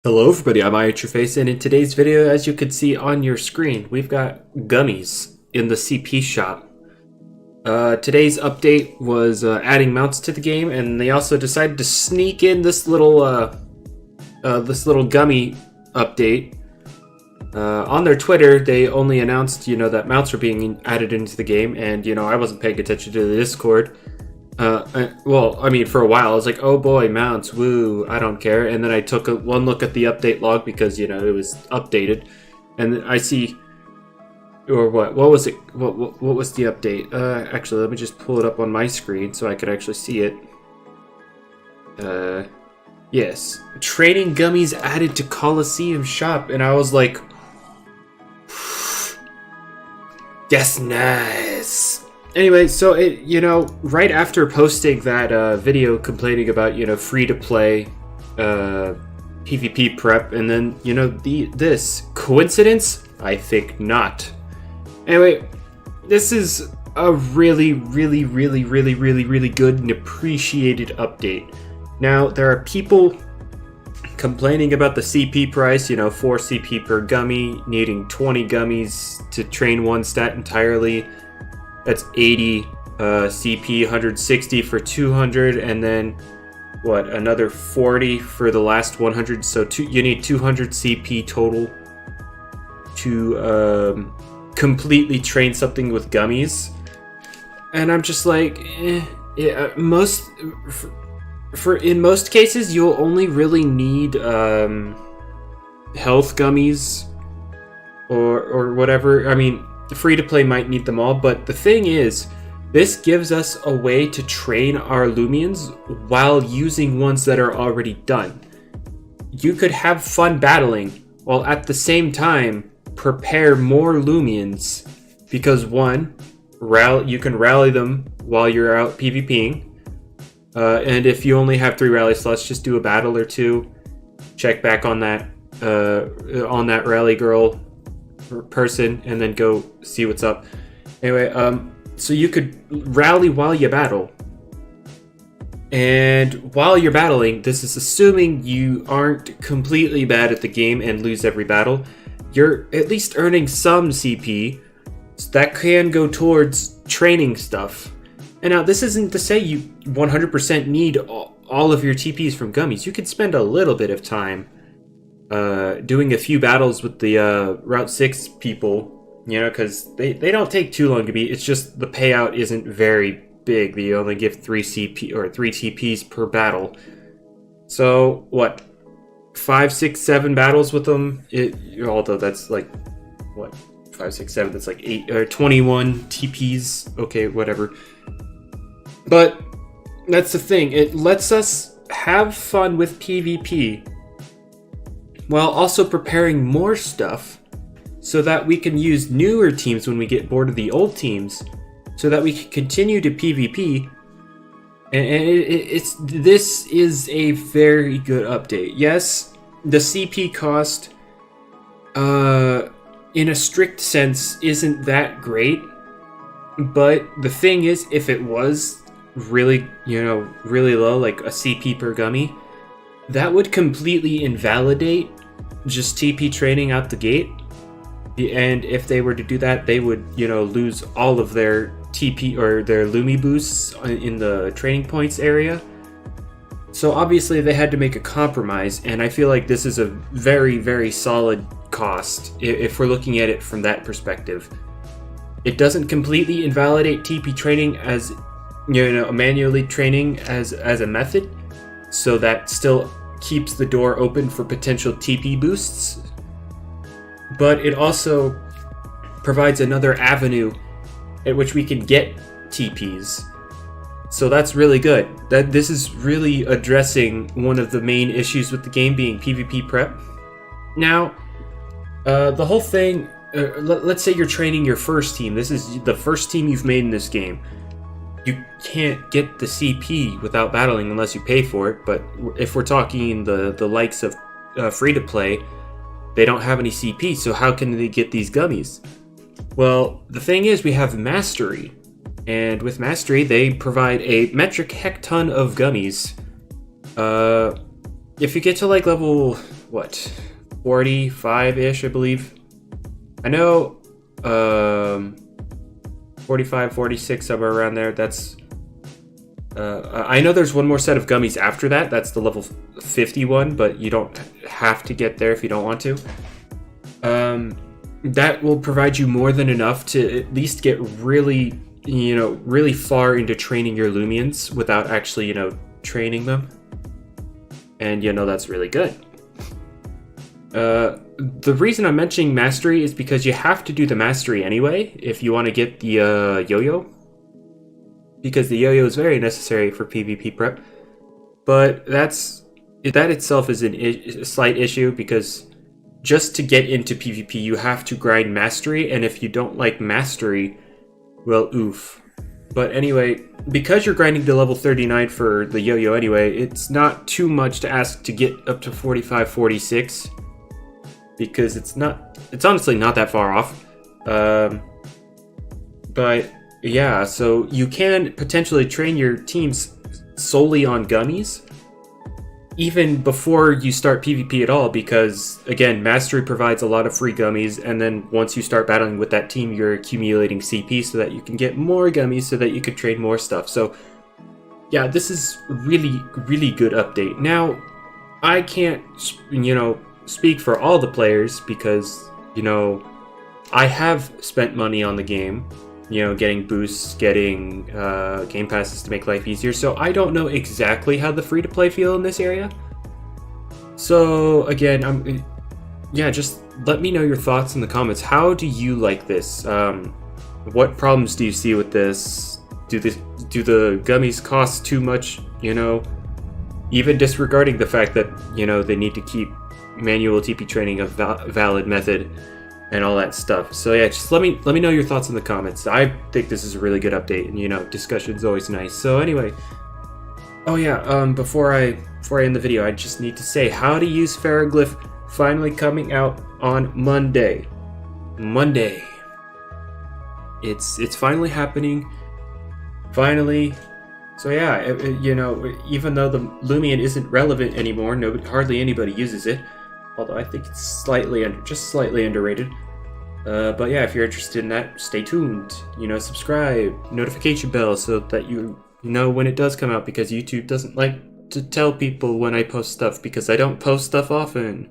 Hello everybody, I'm iHateYourFace, and in today's video, as you can see on your screen, we've got gummies in the CP shop. Today's update was adding mounts to the game, and they also decided to sneak in this little gummy update. On their Twitter, they only announced, that mounts were being added into the game, and, I wasn't paying attention to the Discord. For a while, I was like, oh boy, mounts, woo, I don't care. And then I took one look at the update log because, it was updated. And then I see, what was it? What was the update? Actually, let me just pull it up on my screen so I could actually see it. Yes. Training gummies added to Colosseum shop. And I was like, yes, nice. Anyway, so right after posting that video complaining about, free-to-play PvP prep, and then, this coincidence? I think not. Anyway, this is a really good and appreciated update. Now, there are people complaining about the CP price, 4 CP per gummy, needing 20 gummies to train one stat entirely. That's 80 CP, 160 for 200, and then another 40 for the last 100. So you need 200 CP total to completely train something with gummies. And I'm just like, in most cases, you'll only really need health gummies or whatever. I mean, the free-to-play might need them all, but the thing is, this gives us a way to train our Loomians while using ones that are already done. You could have fun battling, while at the same time, prepare more Loomians, because one, you can rally them while you're out PvPing, and if you only have 3 rally slots, just do a battle or 2, check back on that rally girl person, and then go see what's up. Anyway, so you could rally while you battle, and while you're battling, this is assuming you aren't completely bad at the game and lose every battle, you're at least earning some CP that can go towards training stuff. And now, this isn't to say you 100% need all of your TPs from gummies. You could spend a little bit of time doing a few battles with the Route 6 people, because they don't take too long to beat. It's just the payout isn't very big. They only give 3 CP or 3 TPs per battle. So, 5, 6, 7 battles with them? Although that's like, 5, 6, 7, that's like 8 or 21 TPs. Okay, whatever. But that's the thing. It lets us have fun with PvP while also preparing more stuff so that we can use newer teams when we get bored of the old teams, so that we can continue to PvP. And this is a very good update. Yes, the CP cost, in a strict sense, isn't that great. But the thing is, if it was really, really low, like a CP per gummy, that would completely invalidate just TP training out the gate. And if they were to do that, they would, lose all of their TP or their Lumi boosts in the training points area. So obviously they had to make a compromise, and I feel like this is a very, very solid cost if we're looking at it from that perspective. It doesn't completely invalidate TP training as, manually training as a method, so that still keeps the door open for potential TP boosts, but it also provides another avenue at which we can get TPs. So that's really good. This is really addressing one of the main issues with the game, being PvP prep. Now, the whole thing, let's say you're training your first team. This is the first team you've made in this game. You can't get the CP without battling unless you pay for it, but if we're talking the likes of free-to-play, they don't have any CP, so how can they get these gummies? Well, the thing is, we have Mastery, and with Mastery, they provide a metric heck ton of gummies. If you get to like level what, 45-ish, I believe. I know 45, 46, somewhere around there. That's I know there's one more set of gummies after that. That's the level 51, but you don't have to get there if you don't want to. That will provide you more than enough to at least get really, really far into training your Loomians without actually, training them. And, that's really good. The reason I'm mentioning mastery is because you have to do the mastery anyway if you want to get the yo-yo. Because the yo-yo is very necessary for PvP prep. But that itself is a slight issue, because just to get into PvP you have to grind mastery, and if you don't like mastery, well, oof. But anyway, because you're grinding to level 39 for the yo-yo anyway, it's not too much to ask to get up to 45, 46. Because it's honestly not that far off. But yeah, so you can potentially train your teams solely on gummies even before you start PvP at all, because again, mastery provides a lot of free gummies, and then once you start battling with that team, you're accumulating CP so that you can get more gummies so that you can trade more stuff. So yeah, this is really, really good update. Now, I can't, speak for all the players, because, I have spent money on the game, getting boosts, getting game passes to make life easier, so I don't know exactly how the free-to-play feel in this area. So again, just let me know your thoughts in the comments. How do you like this? What problems do you see with this? Do the gummies cost too much, even disregarding the fact that, they need to keep manual TP training a valid method and all that stuff. So yeah, just let me know your thoughts in the comments. I think this is a really good update, and discussion's always nice. So anyway, oh yeah, before I end the video, I just need to say how to use Ferroglyph finally coming out on Monday. It's finally happening. Finally. So yeah, even though the Loomian isn't relevant anymore, hardly anybody uses it. Although I think it's just slightly underrated. But yeah, if you're interested in that, stay tuned. Subscribe, notification bell, so that you know when it does come out, because YouTube doesn't like to tell people when I post stuff, because I don't post stuff often.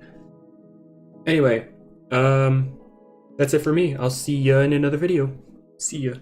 Anyway, that's it for me. I'll see ya in another video. See ya.